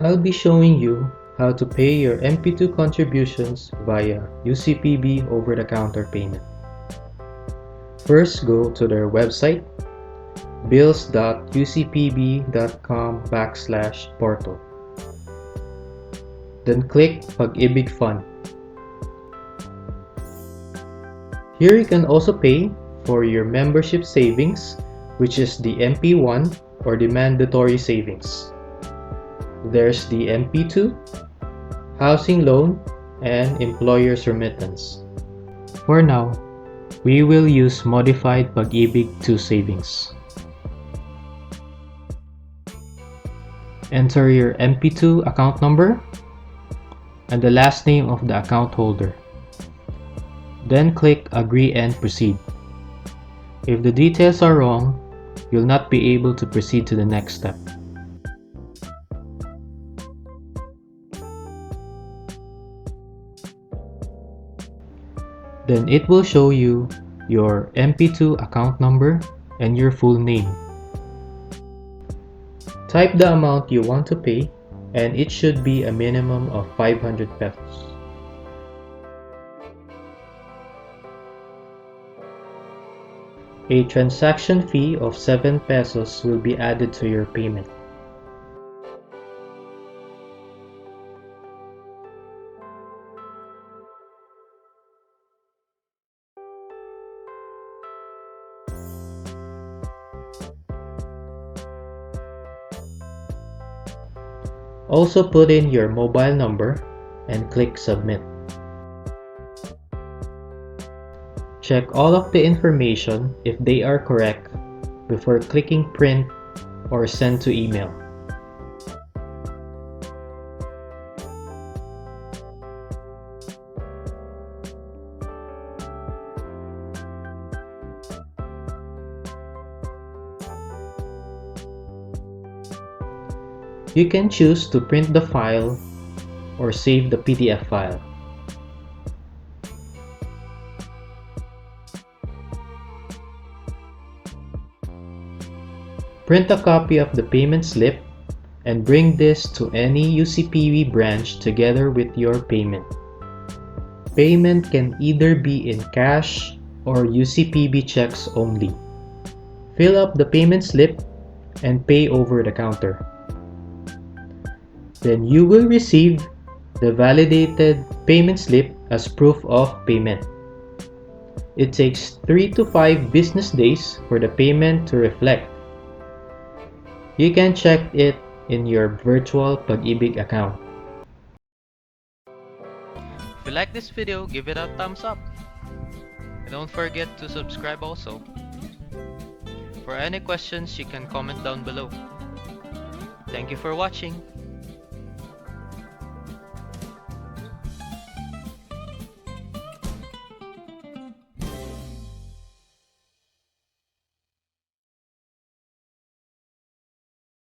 I'll be showing you how to pay your MP2 contributions via UCPB over-the-counter payment. First, go to their website, bills.ucpb.com/portal. Then click Pag-ibig Fund. Here you can also pay for your membership savings, which is the MP1 or the mandatory savings. There's the MP2, housing loan, and employer's remittance. For now, we will use modified Pag-ibig 2 savings. Enter your MP2 account number and the last name of the account holder. Then click Agree and Proceed. If the details are wrong, you'll not be able to proceed to the next step. Then it will show you your MP2 account number and your full name. Type the amount you want to pay and it should be a minimum of 500 pesos. A transaction fee of 7 pesos will be added to your payment. Also put in your mobile number and click Submit. Check all of the information if they are correct before clicking Print or Send to email. You can choose to print the file or save the PDF file. Print a copy of the payment slip and bring this to any UCPB branch together with your payment. Payment can either be in cash or UCPB checks only. Fill up the payment slip and pay over the counter. Then you will receive the validated payment slip as proof of payment. It takes 3 to 5 business days for the payment to reflect. You can check it in your virtual Pag-ibig account. If you like this video, give it a thumbs up. And don't forget to subscribe also. For any questions, you can comment down below. Thank you for watching.